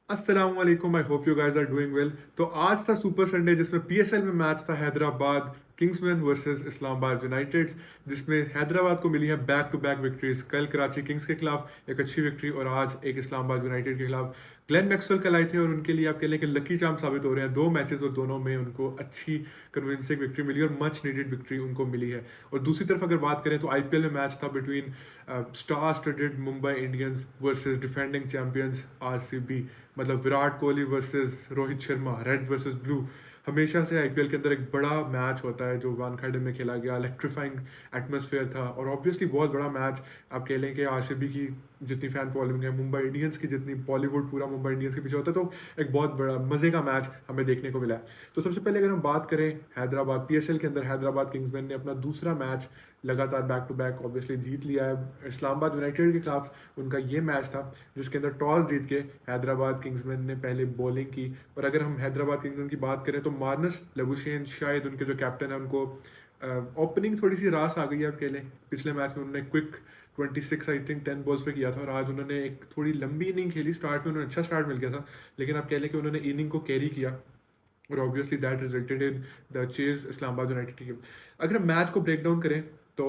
अस्सलाम वालेकुम, I hope you guys are doing well. तो आज था सुपर संडे जिसमें पीएसएल में मैच था Hyderabad Kingsmen versus Islamabad United, जिसमें हैदराबाद को मिली है बैक टू बैक विक्ट्रीज। कल कराची किंग्स के खिलाफ एक अच्छी विक्ट्री और आज एक इस्लामाबाद यूनाइटेड के खिलाफ। ग्लेन मैक्सवेल कल आए थे और उनके लिए आप कह लें कि लकी चार्म साबित हो रहे हैं। दो मैचेस और दोनों में उनको अच्छी कन्विंसिंग विक्ट्री मिली और मच नीडेड विक्ट्री उनको मिली है। और दूसरी तरफ अगर बात करें तो आईपीएल में मैच था between star studded Mumbai Indians versus defending champions RCB. मतलब Virat Kohli versus Rohit Sharma, red versus blue. हमेशा से आईपीएल के अंदर एक बड़ा मैच होता है जो वानखेड़े में खेला गया। इलेक्ट्रीफाइंग एटमॉस्फेयर था और ऑब्वियसली बहुत बड़ा मैच। आप कह लें कि आरसीबी की जितनी फैन फॉलोइंग है, मुंबई इंडियंस की जितनी, बॉलीवुड पूरा मुंबई इंडियंस के पीछे होता है, तो एक बहुत बड़ा मजे का मैच हमें देखने को मिला है। तो सबसे पहले अगर हम बात करें हैदराबाद पीएसएल के अंदर, हैदराबाद किंग्समैन ने अपना दूसरा मैच लगातार बैक टू बैक ऑब्वियसली जीत लिया है। इस्लामाबाद यूनाइटेड के खिलाफ उनका ये मैच था जिसके अंदर टॉस जीत के हैदराबाद किंग्समैन ने पहले बॉलिंग की। और अगर हम हैदराबाद किंग्समैन की बात करें तो मार्नस लबुशेन शायद उनके जो कैप्टन है उनको ओपनिंग थोड़ी सी रास आ गई है। आप कह लें पिछले मैच में उन्होंने क्विक 26 आई थिंक 10 बॉल्स पे किया था और आज उन्होंने एक थोड़ी लंबी इनिंग खेली। स्टार्ट में उन्हें अच्छा स्टार्ट मिल गया था, लेकिन आप कह लें कि उन्होंने इनिंग को कैरी किया और obviously that resulted in the chase Islamabad United team. अगर हम मैच को ब्रेक डाउन करें तो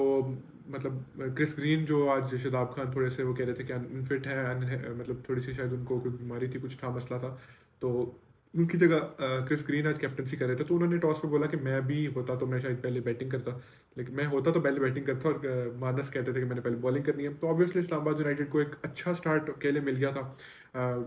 मतलब क्रिस ग्रीन जो आज शादाब खान थोड़े से वो कह रहे थे कि अनफिट है, मतलब थोड़ी सी शायद उनको कोई बीमारी थी, कुछ था, मसला था। तो उनकी जगह क्रिस ग्रीन आज कैप्टनसी कर रहे थे, तो उन्होंने टॉस पे बोला कि मैं भी होता तो मैं शायद पहले बैटिंग करता, लेकिन मैं होता तो पहले बैटिंग करता। और मानस कहते थे कि मैंने पहले बॉलिंग करनी है। तो ऑब्वियसली इस्लामाबाद यूनाइटेड को एक अच्छा स्टार्ट के लिए मिल गया था।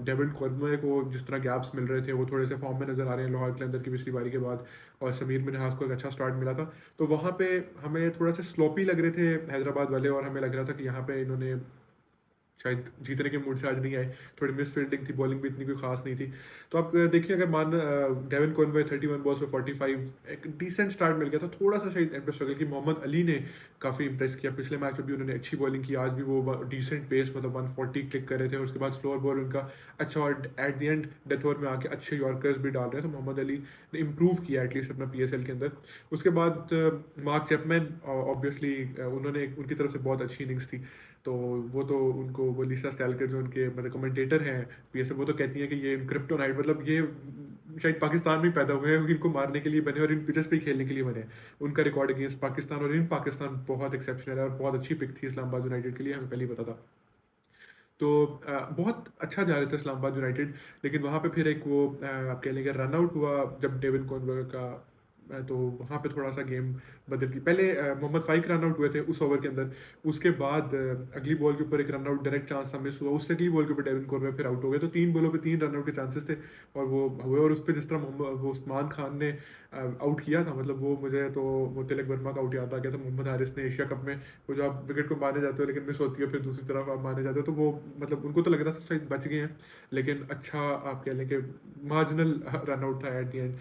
डेविड कॉर्नवे को जिस तरह गैप्स मिल रहे थे वो थोड़े से फॉर्म में नजर आ रहे हैं लाहौर के अंदर की पिछली बारी के बाद। और समीर मिनहास को एक अच्छा स्टार्ट मिला था। तो वहाँ पे हमें थोड़ा सा स्लोपी लग रहे थे हैदराबाद वाले और हमें लग रहा था कि यहाँ पे इन्होंने शायद जीतने के मूड से आज नहीं आए। थोड़ी मिस फील्डिंग थी, बॉलिंग भी इतनी कोई खास नहीं थी। तो आप देखिए, अगर मान डेविन कॉनवे 31 बॉल्स पे 45, एक डिसेंट स्टार्ट मिल गया था। थोड़ा सा शायद एंड पे स्ट्रगल की। मोहम्मद अली ने काफ़ी इंप्रेस किया, पिछले मैच में भी उन्होंने अच्छी बॉलिंग की, आज भी वो डिसेंट पेस मतलब 140 क्लिक कर रहे थे। और उसके बाद स्लोअर बॉल उनका अच्छा, और at the end death over में आके अच्छे यॉर्कर्स भी डाल रहे थे। तो मोहम्मद अली ने इम्प्रूव किया एटलीस्ट अपना पीएसएल के अंदर। उसके बाद मार्क चैपमैन, ऑब्वियसली उन्होंने उनकी तरफ से बहुत अच्छी इनिंग्स थी। तो वो तो उनको, वो लिसा स्टैलकर जो उनके मतलब कमेंटेटर हैं पीएसएल, वो तो कहती हैं कि ये क्रिप्टोनाइट, मतलब ये शायद पाकिस्तान में पैदा हुए हैं, इनको मारने के लिए बने और इन पिचेस पे ही खेलने के लिए बने हैं। उनका रिकॉर्ड अगेंस्ट पाकिस्तान और इन पाकिस्तान बहुत एक्सेप्शनल है और बहुत अच्छी पिक थी इस्लामाबाद यूनाइटेड के लिए, हमें पहले ही पता था। तो बहुत अच्छा जा रहे थे इस्लामाबाद यूनाइटेड। लेकिन वहाँ पे फिर एक वो आप कह लेंगे रन आउट हुआ जब डेविन कॉनवे का, तो वहाँ पे थोड़ा सा गेम बदल गई। पहले मोहम्मद फाइक रन आउट हुए थे उस ओवर के अंदर। उसके बाद अगली बॉल के ऊपर एक रन आउट डायरेक्ट चांस था, मिस हुआ। उससे अगली बॉल के ऊपर डेविन कॉनवे फिर आउट हो गए। तो 3 बॉलों पे 3 रन आउट के चांसेस थे और वो हुए। और उस पर जिस तरह मोहम्मद वो उस्मान खान ने आउट किया था, मतलब वो मुझे तो वो तिलक वर्मा का आउट याद आ गया था। मोहम्मद हारिस ने एशिया कप में वो जो आप विकेट को मारने जाते हो लेकिन मिस होती है, फिर दूसरी तरफ आप मारने जाते हो, तो वो मतलब उनको तो लग रहा था शायद बच गए हैं, लेकिन अच्छा आप कह लें कि मार्जिनल रन आउट था एट द एंड।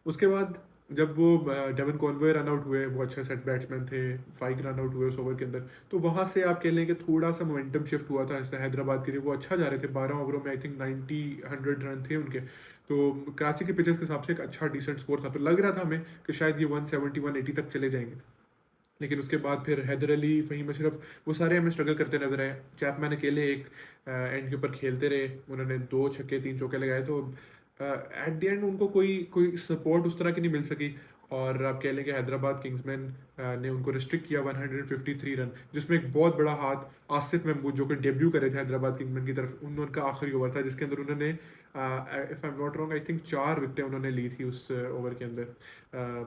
उसके बाद जब वो डेवन कॉनवे रन आउट हुए, वो अच्छे सेट बैट्समैन थे, 5 रन आउट हुए उस ओवर के अंदर। तो वहाँ से आप कह लें कि थोड़ा सा मोमेंटम शिफ्ट हुआ था इसलिए हैदराबाद के लिए। वो अच्छा जा रहे थे, 12 ओवरों में आई थिंक 90-100 रन थे उनके। तो कराची के पिचेस के हिसाब से एक अच्छा डिसेंट स्कोर था। तो लग रहा था हमें कि शायद ये 170-180 तक चले जाएंगे। लेकिन उसके बाद फिर हैदर अली, फ़हीम अशरफ, वो सारे हमें स्ट्रगल करते नजर आए। चैपमैन अकेले एक एंड के ऊपर खेलते रहे, उन्होंने 2 छक्के 3 चौके लगाए। तो एट द एंड उनको कोई कोई सपोर्ट उस तरह की नहीं मिल सकी। और आप कह लें कि हैदराबाद किंग्समैन ने उनको रिस्ट्रिक्ट किया 153 रन, जिसमें एक बहुत बड़ा हाथ आसिफ महमूद जो कि डेब्यू करे थे हैदराबाद किंग्समैन की तरफ, उनका आखिरी ओवर था जिसके अंदर उन्होंने if I am not wrong I think 4 विकेटें उन्होंने ली थी उस ओवर के अंदर।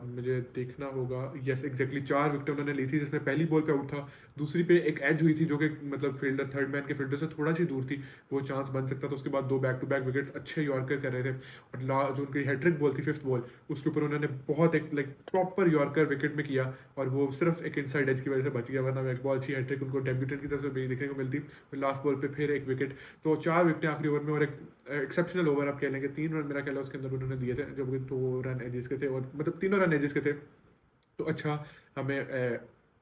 मुझे देखना होगा, यस एग्जैक्टली 4 विकेटें उन्होंने ली थी, जिसमें पहली बॉल पे आउट था, दूसरी पे एक एज हुई थी जो कि मतलब फील्डर, थर्ड मैन के फील्डर से थोड़ा सी दूर थी, वो चांस बन सकता था। उसके बाद 2 बैक टू बैक विकेट्स अच्छे यॉर्कर कर रहे थे। और जो उनकी हैट्रिक बॉल थी, 5th बॉल, उसके ऊपर उन्होंने बहुत एक लाइक प्रॉपर यॉर्कर विकेट में किया और वो सिर्फ एक इनसाइड एज की वजह से बच गया, वरना एक बहुत अच्छी हैट्रिक उनको डेब्यूटेंट की तरफ से भी देखने को मिलती। लास्ट बॉल पे फिर एक विकेट। तो 4 विकेटें आखिरी ओवर में और एक एक्सेप्शनल ओवर आप कह लेंगे। 3 रन मेरा ख्याल है उसके अंदर उन्होंने दिए थे, जब 2 रन एजेस के थे और मतलब तीनों रन एजेस के थे। तो अच्छा, हमें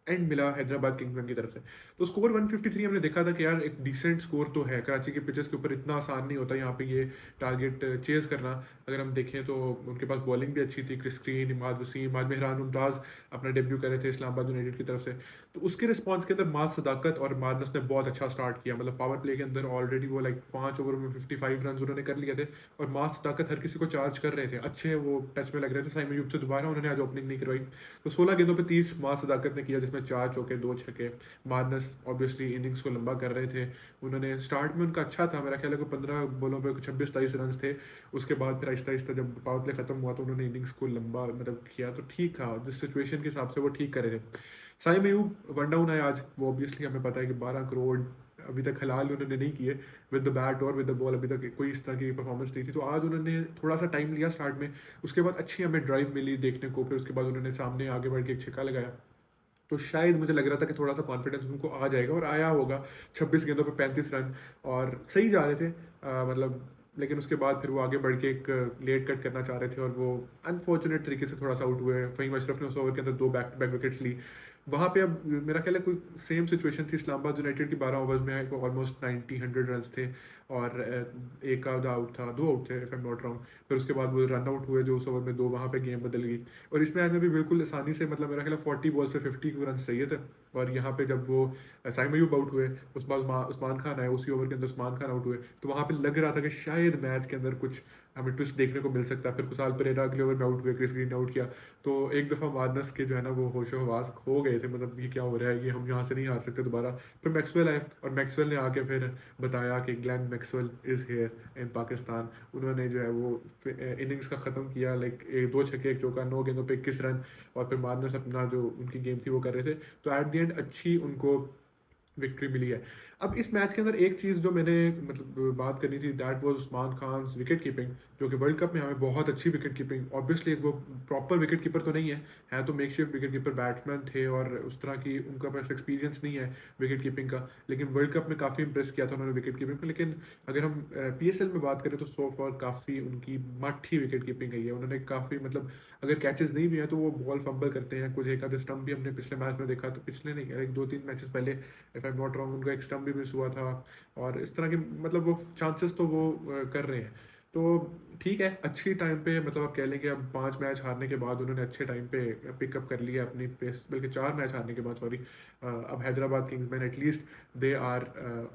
एंड मिला हैदराबाद किंग्समैन की तरफ से। तो स्कोर 153 हमने देखा था कि यार एक डिसेंट स्कोर तो है, कराची के पिचेस के ऊपर इतना आसान नहीं होता यहाँ पे ये टारगेट चेज करना। अगर हम देखें तो उनके पास बॉलिंग भी अच्छी थी, क्रिस ग्रीन, इमाद वसीम, आज मेहरान मुमताज़ अपना डेब्यू कर रहे थे इस्लामाबाद यूनाइटेड की तरफ से। तो उसके रिस्पॉन्स के अंदर मास सदाकत और मार्नस ने बहुत अच्छा स्टार्ट किया, मतलब पावर प्ले के अंदर ऑलरेडी वो लाइक 5 ओवर में 55 रन उन्होंने कर लिए थे, और मास सदाकत हर किसी को चार्ज कर रहे थे, अच्छे वो टच में लग रहे थे। साइम अयूब से दोबारा उन्होंने आज ओपनिंग नहीं करवाई। तो 16 गेंदों पे 30 मास सदाकत ने किया, जिसमें 4 चौके 2 छक्के। मार्नस ऑब्वियसली इनिंग्स को लंबा कर रहे थे। उन्होंने स्टार्ट में उनका अच्छा था, मेरा ख्याल है कि 15 बॉलों पे 26-27 रन थे। उसके बाद फिर आहिस्ता आहिस्ता जब पावर प्ले खत्म हुआ तो उन्होंने इनिंग्स को लंबा मतलब किया, तो ठीक था, जिस सिचुएशन के हिसाब से वो ठीक कर रहे थे। साइम अयूब वन डाउन है आज, वो ऑब्वियसली हमें पता है कि 12 करोड़ अभी तक हलाल उन्होंने नहीं किए विद द बैट और विद द बॉल, अभी तक कोई इस तरह की परफॉर्मेंस नहीं थी। तो आज उन्होंने थोड़ा सा टाइम लिया स्टार्ट में, उसके बाद अच्छी हमें ड्राइव मिली देखने को, फिर उसके बाद उन्होंने सामने आगे बढ़ के एक छक्का लगाया। तो शायद मुझे लग रहा था कि थोड़ा सा कॉन्फिडेंस उनको आ जाएगा, और आया होगा। 26 गेंदों पे 35 रन और सही जा रहे थे, मतलब। लेकिन उसके बाद फिर वो आगे बढ़ के एक लेट कट करना चाह रहे थे, और वो अनफॉर्चुनेट तरीके से थोड़ा सा आउट हुए। फ़हीम अशरफ ने उस ओवर के अंदर 2 बैक टू बैक विकेट्स ली। वहाँ पे अब मेरा ख्याल है कोई सेम सिचुएशन थी इस्लामाबाद यूनाइटेड की, 12 ओवर्स में ऑलमोस्ट 90-100 रन थे, और एक आधा आउट था, 2 आउट थे if I am not wrong. फिर उसके बाद वो रन आउट हुए जो उस ओवर में 2, वहाँ पे गेम बदल गई। और इस मैच में भी बिल्कुल आसानी से, मतलब मेरा ख्याल है 40 बॉल्स पे 50 रन चाहिए थे। और यहाँ पे जब वो साइम अयूब आउट हुए, उस बाद उस्मान खान आए, उसी ओवर के अंदर उस्मान खान आउट हुए, तो वहाँ पे लग रहा था कि शायद मैच के अंदर कुछ हमें ट्विस्ट देखने को मिल सकता है। फिर कुशाल परेरा अगले ओवर में आउट हुए, क्रिस ग्रीन ने आउट किया। तो एक दफ़ा मार्नस के जो है ना वो होशो हवास खो गए थे, मतलब ये क्या हो रहा है, ये हम यहाँ से नहीं हार सकते दोबारा। फिर मैक्सवेल आए, और मैक्सवेल ने आके फिर बताया कि Glenn Maxwell is here in Pakistan. उन्होंने जो है वो इनिंग्स का ख़त्म किया, लाइक 2 छक्के 1 चौका, 9 गेंदों पे 21 रन। और फिर मार्नस अपना जो उनकी गेम थी वो कर रहे थे। तो एट द एंड अच्छी उनको विक्ट्री मिली है। अब इस मैच के अंदर एक चीज़ जो मैंने मतलब बात करनी थी, that was Usman Khan wicket keeping, जो कि वर्ल्ड कप में हमें बहुत अच्छी विकेट कीपिंग, ऑब्वियसली वो प्रॉपर विकेट कीपर तो नहीं है तो मेकशिफ्ट विकेट कीपर बैट्समैन थे, और उस तरह की उनका पास एक्सपीरियंस नहीं है विकेट कीपिंग का। लेकिन वर्ल्ड कप में काफ़ी इंप्रेस किया था उन्होंने विकेट कीपिंग में। लेकिन अगर हम PSL में बात करें तो सो फॉर काफ़ी उनकी मठी विकेट कीपिंग गई है। उन्होंने काफ़ी मतलब अगर कैचेस नहीं भी हैं तो वो बॉल फंबल करते हैं, कुछ एक आधे स्टंप भी हमने पिछले मैच में देखा, तो पिछले नहीं, एक 2-3 मैचेस पहले if I am not wrong उनका एक स्टंप भी मिस हुआ था। और इस तरह के मतलब वो चांसेस तो वो कर रहे हैं। तो ठीक है, अच्छी टाइम पे, मतलब आप कह लें कि अब 5 मैच हारने के बाद उन्होंने अच्छे टाइम पे पिकअप कर लिया अपनी पेस, बल्कि 4 मैच हारने के बाद, सॉरी। अब Hyderabad Kingsmen at least they are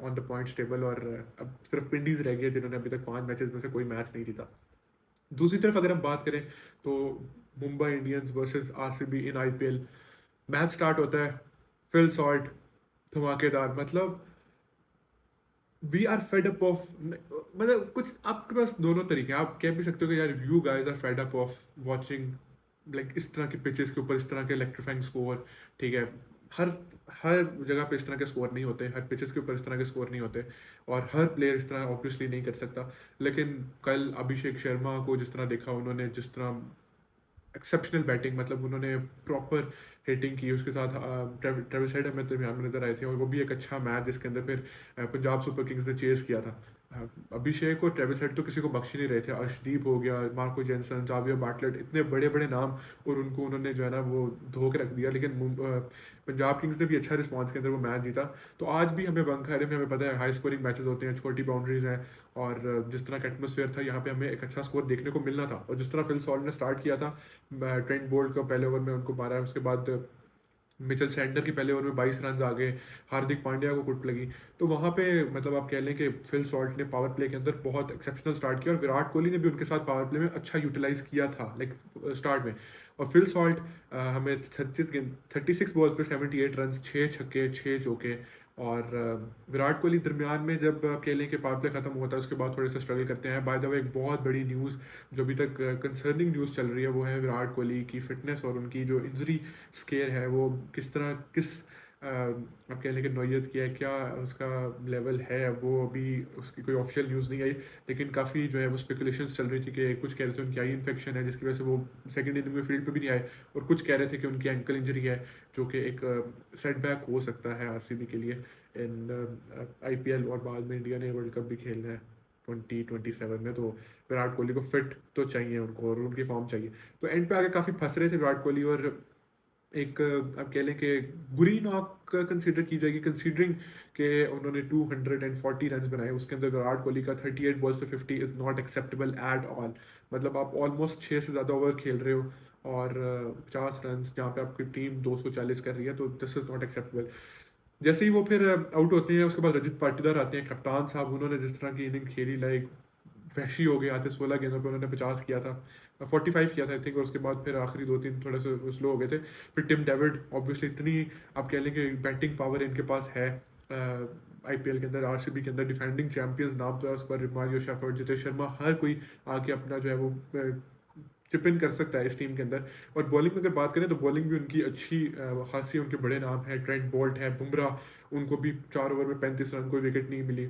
on the points table, और अब सिर्फ पिंडीज रह गए जिन्होंने अभी तक 5 मैचेस में से कोई मैच नहीं जीता। दूसरी तरफ अगर हम बात करें तो Mumbai Indians versus RCB in IPL, match start होता है, फिल सॉल्ट धमाकेदार, मतलब we are fed up of, मतलब कुछ आपके पास दोनों तरीके हैं, आप कह भी सकते हो कि यार you guys are fed up of watching like इस तरह के पिचेस के ऊपर इस तरह के इलेक्ट्रीफाइंग स्कोर। ठीक है, हर हर जगह पे इस तरह के स्कोर नहीं होते, हर पिचेस के ऊपर इस तरह के स्कोर नहीं होते, और हर प्लेयर इस तरह ऑब्वियसली नहीं कर सकता। लेकिन कल अभिषेक शर्मा को जिस तरह देखा उन्होंने, जिस तरह एक्सेप्शनल बैटिंग, मतलब उन्होंने प्रॉपर हिटिंग की, उसके साथ ट्रेविस हेड हमें तो यहाँ में नजर आए थे, और वो भी एक अच्छा मैच जिसके अंदर फिर पंजाब सुपर किंग्स ने चेस किया था। अभिषेक और ट्रेविस हेड तो किसी को बख्श ही नहीं रहे थे, अर्शदीप हो गया, मार्को जेनसन, जावियर बाटलेट, इतने बड़े बड़े नाम, और उनको उन्होंने जो है ना वो धो के रख दिया। लेकिन पंजाब किंग्स ने भी अच्छा रिस्पॉन्स के अंदर वो मैच जीता। तो आज भी हमें वंखारे में हमें पता है हाई स्कोरिंग मैचेस होते हैं, छोटी बाउंड्रीज हैं, और जिस तरह का एटमोसफेयर था यहाँ पे हमें एक अच्छा स्कोर देखने को मिलना था। और जिस तरह फिल सॉल्ट ने स्टार्ट किया था, ट्रेंट बोल्ट को पहले ओवर में उनको मारा है, उसके बाद मिचेल सैंडर के पहले ओवर में 22 रन आ गए, हार्दिक पांड्या को कुट लगी। तो वहाँ पे मतलब आप कह लें कि फिल सॉल्ट ने पावर प्ले के अंदर बहुत एक्सेप्शनल स्टार्ट किया, और विराट कोहली ने भी उनके साथ पावर प्ले में अच्छा यूटिलाइज किया था लाइक स्टार्ट में। और फिल सॉल्ट हमें 36 बॉल पे 78 रन, 6 छक्के 6 चौके। और विराट कोहली दरमियान में जब आप कह लें कि पावर प्ले खत्म होता है उसके बाद थोड़े से स्ट्रगल करते हैं। बाय द वे एक बहुत बड़ी न्यूज़ जो अभी तक कंसर्निंग न्यूज़ चल रही है वो है विराट कोहली की फिटनेस, और उनकी जो इंजरी स्केयर है वो किस तरह किस आप कह लें कि नौयत की है, क्या उसका लेवल है, वो अभी उसकी कोई ऑफिशियल न्यूज़ नहीं आई। लेकिन काफ़ी जो है वो स्पेकुलेशंस चल रही थी कि कुछ कह रहे थे उनकी आई इन्फेक्शन है जिसकी वजह से वो सेकंड इनिंग में फील्ड पे भी नहीं आए, और कुछ कह रहे थे कि उनकी एंकल इंजरी है, जो कि एक सेटबैक हो सकता है RCB के लिए इन IPL। और बाद में इंडिया ने वर्ल्ड कप भी खेलना है 2027 में, तो विराट कोहली को फिट तो चाहिए उनको, और उनकी फॉर्म चाहिए। तो एंड पे आगे काफ़ी फंस रहे थे विराट कोहली, और एक आप कह लें कि बुरी नॉक कंसिडर की जाएगी, कंसीडरिंग कि उन्होंने 240 रन बनाए, उसके अंदर विराट कोहली का 38 बॉल्स पे 50 is not acceptable at all. मतलब आप ऑलमोस्ट 6 से ज़्यादा ओवर खेल रहे हो और 50 रन जहाँ पे आपकी टीम 240 कर रही है, तो दिस इज़ नॉट एक्सेप्टेबल। जैसे ही वो फिर आउट होते हैं, उसके बाद रजत पाटीदार आते हैं, कप्तान साहब, उन्होंने जिस तरह की इनिंग खेली, लाइक वहशी हो गए आते, 16 गेंदों पे उन्होंने 50 किया था, 45 किया था आई थिंक, और उसके बाद फिर आखिरी 2-3 थोड़े से स्लो हो गए थे। फिर टिम डेविड, ऑब्वियसली इतनी आप कह लेंगे बैटिंग पावर इनके पास है आईपीएल के अंदर, आरसीबी के अंदर डिफेंडिंग चैंपियंस नाम तो है उस पर, मारियो शेफर्ड, जितेश शर्मा, हर कोई आके अपना जो है वो चिप इन कर सकता है इस टीम के अंदर। और बॉलिंग में अगर बात करें तो बॉलिंग भी उनकी अच्छी खासी, उनके बड़े नाम है, ट्रेंट बोल्ट है, बुमराह, उनको भी 4 ओवर में 35 रन, कोई विकेट नहीं मिली।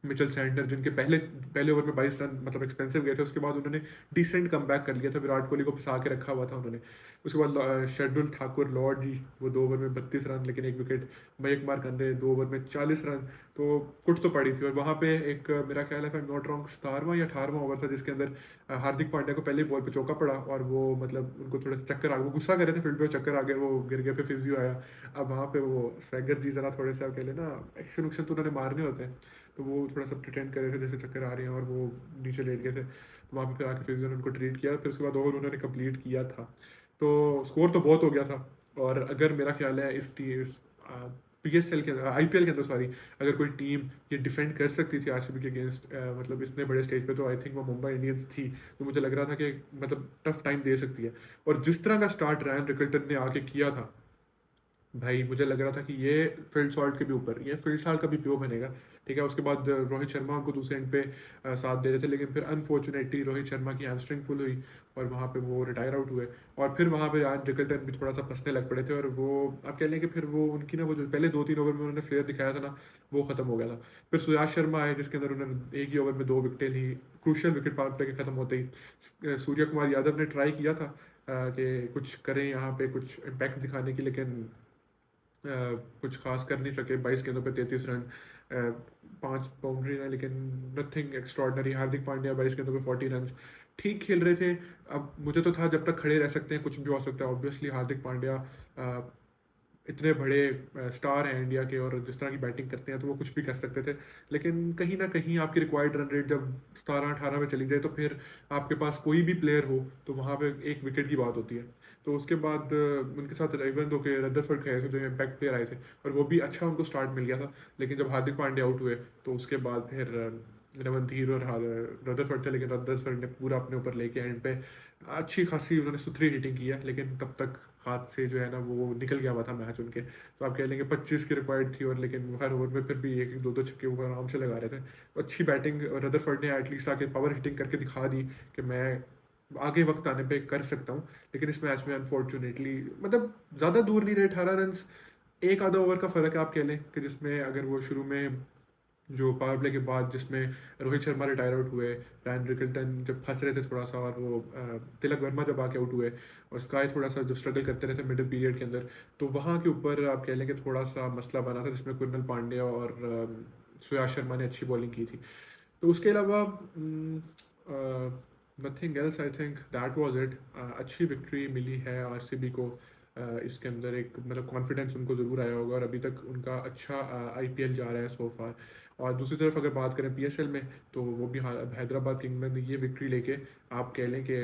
मिचेल सैंडनर, जिनके पहले पहले ओवर में 22 रन मतलब एक्सपेंसिव गए थे, उसके बाद उन्होंने डिसेंट कम बैक कर लिया था, विराट कोहली को फंसा के रखा हुआ था उन्होंने। उसके बाद शार्दुल ठाकुर, लॉर्ड जी, वो 2 ओवर में 32 रन लेकिन 1 विकेट। मयंक मार्कंडे 2 ओवर में 40 रन। तो कुट तो पड़ी थी। और वहाँ पे एक मेरा ख्याल है नॉट रॉन्ग 17वां या 18वां ओवर था, जिसके अंदर हार्दिक पांड्या को पहले ही बॉल पे चौका पड़ा, और वो मतलब उनको थोड़ा सा चक्कर आ गया, वो गुस्सा कर रहे थे फील्ड पे, चक्कर आ गए, वो गिर गए, पे फिजियो आया। अब वहाँ पे वो स्वैगर जी जरा थोड़े से आप कह लेना एक्शन उक्शन तो उन्होंने मारने होते हैं, तो वो थोड़ा सा प्रिटेंड कर रहे थे जैसे चक्कर आ रहे हैं, और वो नीचे लेट गए थे, तो वहाँ पे फिर आके फिजियो ने उनको ट्रीट किया, फिर उसके बाद ओवर उन्होंने कंप्लीट किया था। तो स्कोर तो बहुत हो गया था। और अगर मेरा ख्याल है इस पीएसएल के अंदर, आईपीएल के अंदर सॉरी, अगर कोई टीम ये डिफेंड कर सकती थी आरसीबी के अगेंस्ट मतलब इतने बड़े स्टेज पे, तो आई थिंक वो मुंबई इंडियंस थी। तो मुझे लग रहा था कि मतलब टफ टाइम दे सकती है। और जिस तरह का स्टार्ट रैन रिकल्टन ने आके किया था भाई, मुझे लग रहा था कि ये फील्ड शॉट के भी ऊपर, ये फील्ड शॉट का भी प्यो बनेगा। ठीक है, उसके बाद रोहित शर्मा उनको दूसरे एंड पे साथ दे रहे थे, लेकिन फिर अनफॉर्चुनेटली रोहित शर्मा की हैमस्ट्रिंग पुल हुई और वहाँ पे वो रिटायर आउट हुए। और फिर वहाँ पे आज रिकल्टन भी थोड़ा सा फंसने लग पड़े थे, और वो आप कह लें कि फिर वो उनकी ना वो जो पहले 2-3 ओवर में उन्होंने फ्लेयर दिखाया था ना, वो खत्म हो गया था। फिर सुयाश शर्मा आए, जिसके अंदर उन्होंने एक ही ओवर में 2 विकेटें ली, क्रूशियल विकेट पावर प्ले के खत्म होते ही। सूर्य कुमार यादव ने ट्राई किया था कि कुछ करें यहाँ पे, कुछ इम्पैक्ट दिखाने की, लेकिन कुछ खास कर नहीं सके। 22 गेंदों पे 33 रन, 5 बाउंड्री हैं, लेकिन नथिंग एक्स्ट्रॉर्डनरी। हार्दिक पांड्या 22 गेंदों पे 40 रन, ठीक खेल रहे थे। अब मुझे तो था जब तक खड़े रह सकते हैं कुछ भी हो सकता है। ऑब्वियसली हार्दिक पांड्या इतने बड़े स्टार हैं इंडिया के, और जिस तरह की बैटिंग करते हैं तो वो कुछ भी कर सकते थे। लेकिन कहीं ना कहीं आपकी रिक्वायर्ड रन रेट जब 17-18 में चली जाए, तो फिर आपके पास कोई भी प्लेयर हो तो वहाँ पे 1 विकेट की बात होती है। तो उसके बाद उनके साथ इवन दो के रदरफर्ड खेले थे, जो इम्पैक्ट प्लेयर आए थे, और वो भी अच्छा उनको स्टार्ट मिल गया था। लेकिन जब हार्दिक पांड्या आउट हुए, तो उसके बाद फिर रमनदीप और रदरफर्ड थे, लेकिन रदरफर्ड ने पूरा अपने ऊपर लेके एंड पे अच्छी खासी उन्होंने सुथरी हिटिंग की है, लेकिन तब तक हाथ से जो है ना वो निकल गया हुआ था मैच उनके। तो आप कह लेंगे 25 की रिक्वायर्ड थी, और लेकिन हर ओवर में फिर भी एक एक दो दो छक्के वो आराम से लगा रहे थे। तो अच्छी बैटिंग रदरफर्ड ने एटलीस्ट आके पावर हिटिंग करके दिखा दी कि मैं आगे वक्त आने पे कर सकता हूँ। लेकिन इस मैच में अनफॉर्चुनेटली मतलब ज़्यादा दूर नहीं रहे, 18 रन, एक आधा ओवर का फ़र्क है आप कह लें, कि जिसमें अगर वो शुरू में जो पावर प्ले के बाद जिसमें रोहित शर्मा रिटायर आउट हुए, रैन रिकल्टन जब फंस रहे थे थोड़ा सा, और वो तिलक वर्मा जब आके आउट हुए, और स्काई थोड़ा सा जब स्ट्रगल करते रहे थे मिडिल पीरियड के अंदर, तो वहाँ के ऊपर आप कह लें कि थोड़ा सा मसला बना था, जिसमें कुणाल पांड्या और सुयाश शर्मा ने अच्छी बॉलिंग की थी। तो उसके अलावा nothing else, I think that was it. अच्छी विक्ट्री मिली है आरसीबी को। इसके अंदर एक मतलब कॉन्फिडेंस उनको ज़रूर आया होगा, और अभी तक उनका अच्छा आईपीएल जा रहा है सो फार। और दूसरी तरफ अगर बात करें पीएसएल में, तो वो भी हैदराबाद किंग्स ने ये विक्ट्री लेके आप कह लें कि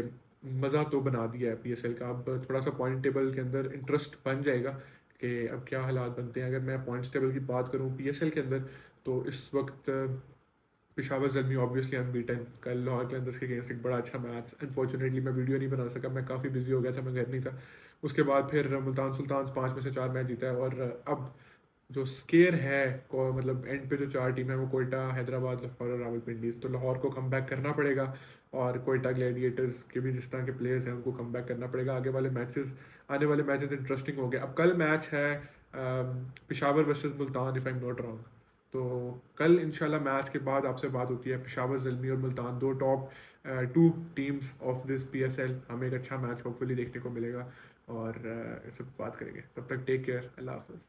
मज़ा तो बना दिया है पीएसएल का। अब थोड़ा सा पॉइंट टेबल के अंदर इंटरेस्ट बन जाएगा कि अब क्या हालात बनते हैं। अगर मैं पॉइंट्स टेबल की बात करूँ पीएसएल के अंदर, तो इस वक्त पिशावर जलमी ऑब्वियसली अनबीटन। कल लाहौर कलंदर्स के अगेंस्ट एक बड़ा अच्छा मैच, अनफॉर्चुनेटली मैं वीडियो नहीं बना सका, मैं काफ़ी बिजी हो गया था, मैं घर नहीं था। उसके बाद फिर मुल्तान सुल्तान 5 में से 4 मैच जीता है। और अब जो स्केयर है मतलब एंड पे जो 4 टीम है, वो कोयटा, हैदराबाद, लाहौर और रावलपिंडीज। तो लाहौर को कम बैक करना पड़ेगा, और कोयटा ग्लैडिएटर्स के भी जिस तरह के प्लेयर्स हैं उनको कम बैक करना पड़ेगा। आने वाले मैचेस इंटरेस्टिंग हो गए। अब कल मैच है Peshawar versus Multan, if I am not wrong. तो कल इंशाल्लाह मैच के बाद आपसे बात होती है। पिशावर ज़ल्मी और Multan, 2 top 2 teams of this PSL. हमें एक अच्छा मैच होपफुली देखने को मिलेगा, और इस पर बात करेंगे। तब तक टेक केयर, अल्लाह हाफ़िज़।